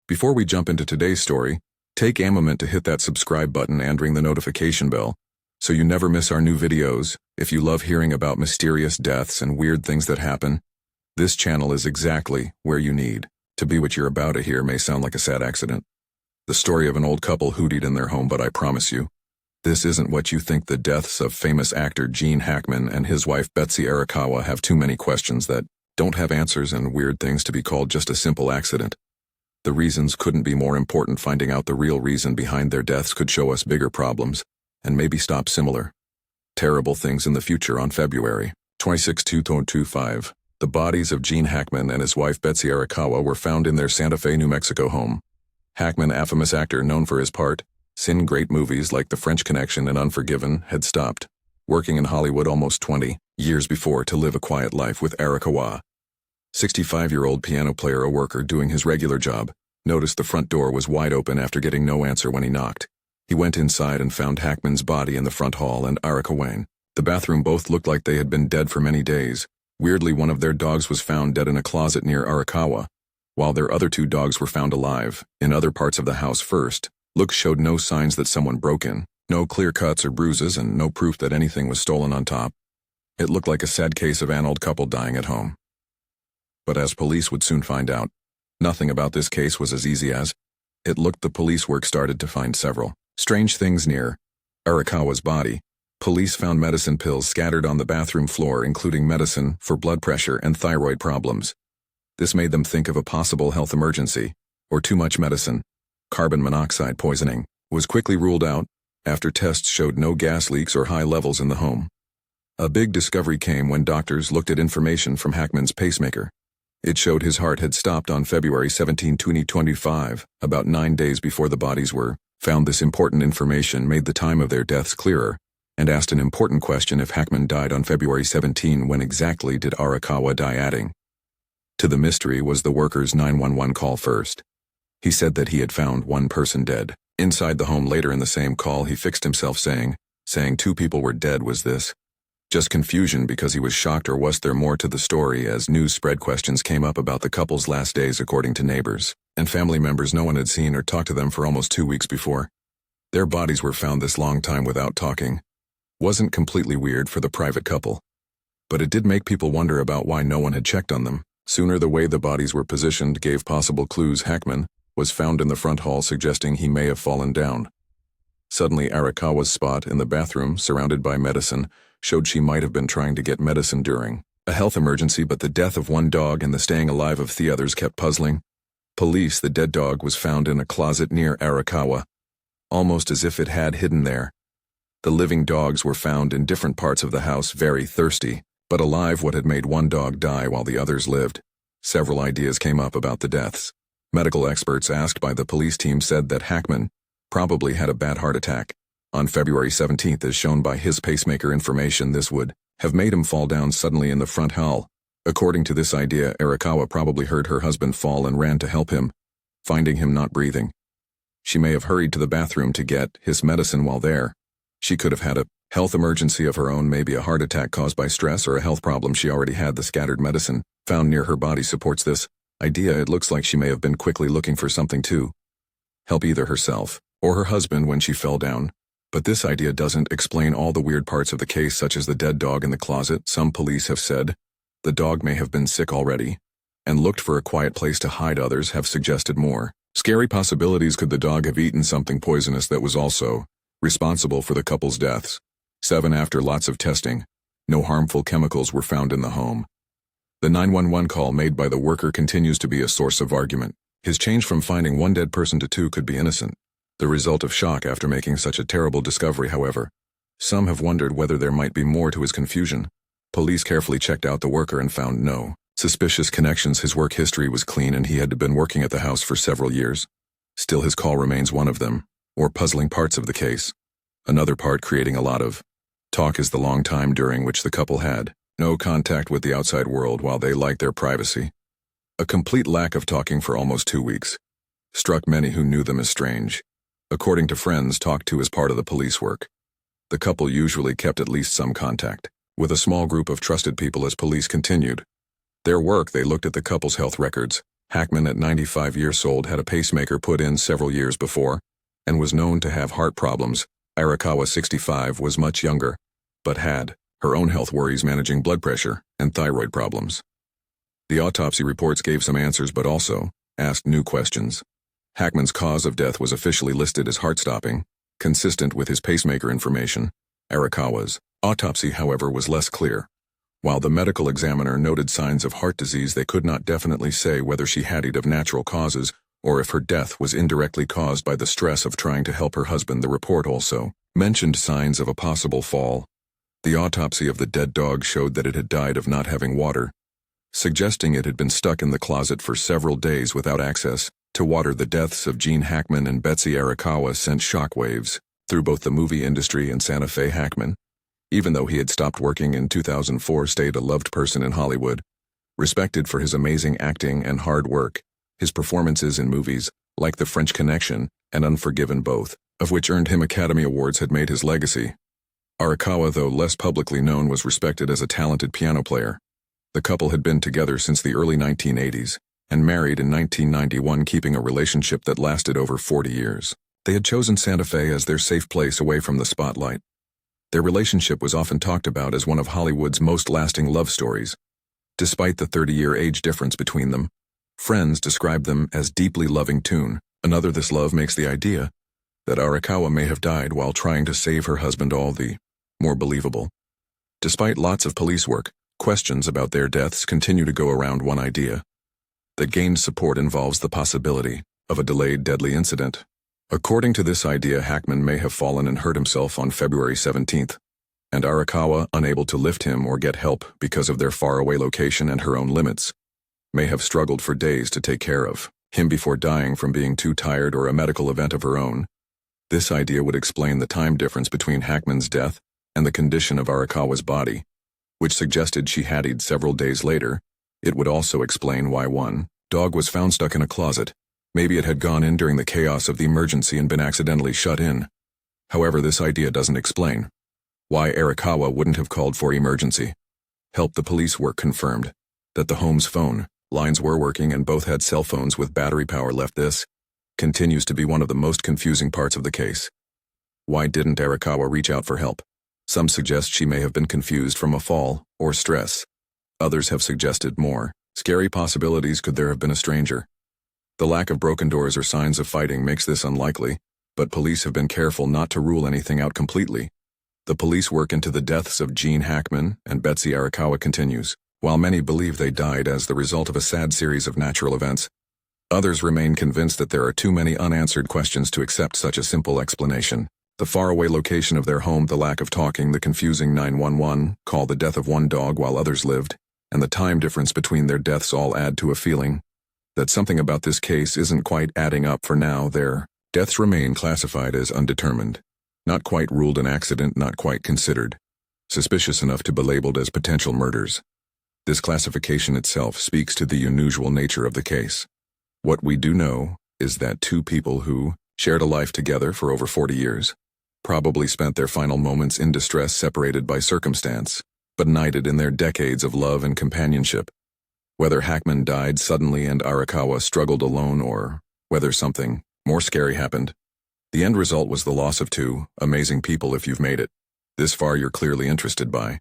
Before we jump into today's story, take a moment to hit that subscribe button and ring the notification bell so you never miss our new videos. If you love hearing about mysterious deaths and weird things that happen, this channel is exactly where you need to be. What you're about to hear may sound like a sad accident. The story of an old couple hootied in their home, but I promise you, this isn't what you think. The deaths of famous actor Gene Hackman and his wife Betsy Arakawa have too many questions that don't have answers and weird things to be called just a simple accident. The reasons couldn't be more important. Finding out the real reason behind their deaths could show us bigger problems and maybe stop similar terrible things in the future. On February 26, 2025, the bodies of Gene Hackman and his wife Betsy Arakawa were found in their Santa Fe, New Mexico home. Hackman, a famous actor known for his part in great movies like The French Connection and Unforgiven, had stopped working in Hollywood almost 20 years before to live a quiet life with Arakawa. 65-year-old piano player, a worker doing his regular job, noticed the front door was wide open after getting no answer when he knocked. He went inside and found Hackman's body in the front hall and Arakawa. The bathroom. Both looked like they had been dead for many days. Weirdly, one of their dogs was found dead in a closet near Arakawa, while their other two dogs were found alive in other parts of the house. First looks showed no signs that someone broke in, no clear cuts or bruises, and no proof that anything was stolen. On top, it looked like a sad case of an old couple dying at home. But as police would soon find out, nothing about this case was as easy as it looked. The police work started to find several strange things near Arakawa's body. Police found medicine pills scattered on the bathroom floor, including medicine for blood pressure and thyroid problems. This made them think of a possible health emergency or too much medicine. Carbon monoxide poisoning was quickly ruled out after tests showed no gas leaks or high levels in the home. A big discovery came when doctors looked at information from Hackman's pacemaker. It showed his heart had stopped on February 17, 2025, about 9 days before the bodies were found. This important information made the time of their deaths clearer and asked an important question: if Hackman died on February 17, when exactly did Arakawa die? Adding to the mystery was the worker's 911 call. First, he said that he had found one person dead inside the home. Later in the same call, he fixed himself, saying 2 people were dead. Was this just confusion because he was shocked, or was there more to the story? As news spread, questions came up about the couple's last days. According to neighbors and family members, no one had seen or talked to them for almost 2 weeks before their bodies were found. This long time without talking wasn't completely weird for the private couple, but it did make people wonder about why no one had checked on them sooner. The way the bodies were positioned gave possible clues. Hackman was found in the front hall, suggesting he may have fallen down. Suddenly, Arakawa's spot in the bathroom, surrounded by medicine, showed she might have been trying to get medicine during a health emergency. But the death of one dog and the staying alive of the others kept puzzling police. The dead dog was found in a closet near Arakawa, almost as if it had hidden there. The living dogs were found in different parts of the house, very thirsty, but alive. What had made one dog die while the others lived? Several ideas came up about the deaths. Medical experts asked by the police team said that Hackman probably had a bad heart attack on February 17th, as shown by his pacemaker information. This would have made him fall down suddenly in the front hall. According to this idea, Arakawa probably heard her husband fall and ran to help him. Finding him not breathing, she may have hurried to the bathroom to get his medicine. While there, she could have had a health emergency of her own, maybe a heart attack caused by stress or a health problem she already had. The scattered medicine found near her body supports this idea. It looks like she may have been quickly looking for something to help either herself or her husband when she fell down. But this idea doesn't explain all the weird parts of the case, such as the dead dog in the closet. Some police have said the dog may have been sick already and looked for a quiet place to hide. Others have suggested more scary possibilities. Could the dog have eaten something poisonous that was also responsible for the couple's deaths? 7. After lots of testing, no harmful chemicals were found in the home. The 911 call made by the worker continues to be a source of argument. His change from finding one dead person to 2 could be innocent, the result of shock after making such a terrible discovery. However, some have wondered whether there might be more to his confusion. Police carefully checked out the worker and found no suspicious connections. His work history was clean and he had been working at the house for several years. Still, his call remains one of them more puzzling parts of the case. Another part creating a lot of talk is the long time during which the couple had no contact with the outside world while they liked their privacy. A complete lack of talking for almost 2 weeks struck many who knew them as strange. According to friends talked to as part of the police work, the couple usually kept at least some contact with a small group of trusted people. As police continued their work, they looked at the couple's health records Hackman, at 95 years old, had a pacemaker put in several years before and was known to have heart problems. Arakawa, 65, was much younger, but had her own health worries managing blood pressure and thyroid problems. The autopsy reports gave some answers but also asked new questions. Hackman's cause of death was officially listed as heart-stopping, consistent with his pacemaker information. Arakawa's autopsy, however, was less clear. While the medical examiner noted signs of heart disease, they could not definitely say whether she had died of natural causes or if her death was indirectly caused by the stress of trying to help her husband. The report also mentioned signs of a possible fall. The autopsy of the dead dog showed that it had died of not having water, suggesting it had been stuck in the closet for several days without access to water. The deaths of Gene Hackman and Betsy Arakawa sent shockwaves through both the movie industry and Santa Fe. Hackman, even though he had stopped working in 2004, stayed a loved person in Hollywood, respected for his amazing acting and hard work. His performances in movies like The French Connection and Unforgiven, both of which earned him Academy Awards, had made his legacy. Arakawa, though less publicly known, was respected as a talented piano player. The couple had been together since the early 1980s and married in 1991, keeping a relationship that lasted over 40 years. They had chosen Santa Fe as their safe place away from the spotlight. Their relationship was often talked about as one of Hollywood's most lasting love stories. Despite the 30-year age difference between them, friends described them as deeply loving twin. Another, this love makes the idea that Arakawa may have died while trying to save her husband all the more believable. Despite lots of police work, questions about their deaths continue to go around. One idea that gained support involves the possibility of a delayed deadly incident. According to this idea, Hackman may have fallen and hurt himself on February 17th, and Arakawa, unable to lift him or get help because of their faraway location and her own limits, may have struggled for days to take care of him before dying from being too tired or a medical event of her own. This idea would explain the time difference between Hackman's death and the condition of Arakawa's body, which suggested she had died several days later. It would also explain why one dog was found stuck in a closet. Maybe it had gone in during the chaos of the emergency and been accidentally shut in. However, this idea doesn't explain why Arakawa wouldn't have called for emergency help. The police work confirmed that the home's phone lines were working and both had cell phones with battery power left. This continues to be one of the most confusing parts of the case. Why didn't Arakawa reach out for help? Some suggest she may have been confused from a fall or stress. Others have suggested more scary possibilities. Could there have been a stranger? The lack of broken doors or signs of fighting makes this unlikely, but police have been careful not to rule anything out completely. The police work into the deaths of Gene Hackman and Betsy Arakawa continues. While many believe they died as the result of a sad series of natural events, others remain convinced that there are too many unanswered questions to accept such a simple explanation. The faraway location of their home, the lack of talking, the confusing 911 call, the death of one dog while others lived, and the time difference between their deaths all add to a feeling that something about this case isn't quite adding up. For now, their deaths remain classified as undetermined, not quite ruled an accident, not quite considered suspicious enough to be labeled as potential murders. This classification itself speaks to the unusual nature of the case. What we do know is that two people who shared a life together for over 40 years probably spent their final moments in distress, separated by circumstance, but united in their decades of love and companionship. Whether Hackman died suddenly and Arakawa struggled alone, or whether something more scary happened, the end result was the loss of two amazing people. If you've made it this far, you're clearly interested by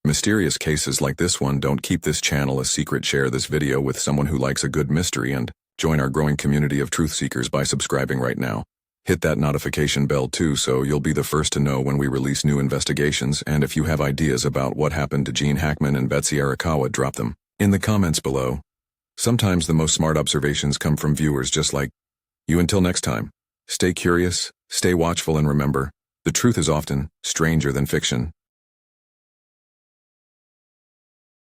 mysterious cases like this one. Don't keep this channel a secret. Share this video with someone who likes a good mystery and join our growing community of truth seekers by subscribing right now. Hit that notification bell too, so you'll be the first to know when we release new investigations. And if you have ideas about what happened to Gene Hackman and Betsy Arakawa, drop them in the comments below. Sometimes the most smart observations come from viewers just like you. Until next time, stay curious, stay watchful, and remember, the truth is often stranger than fiction.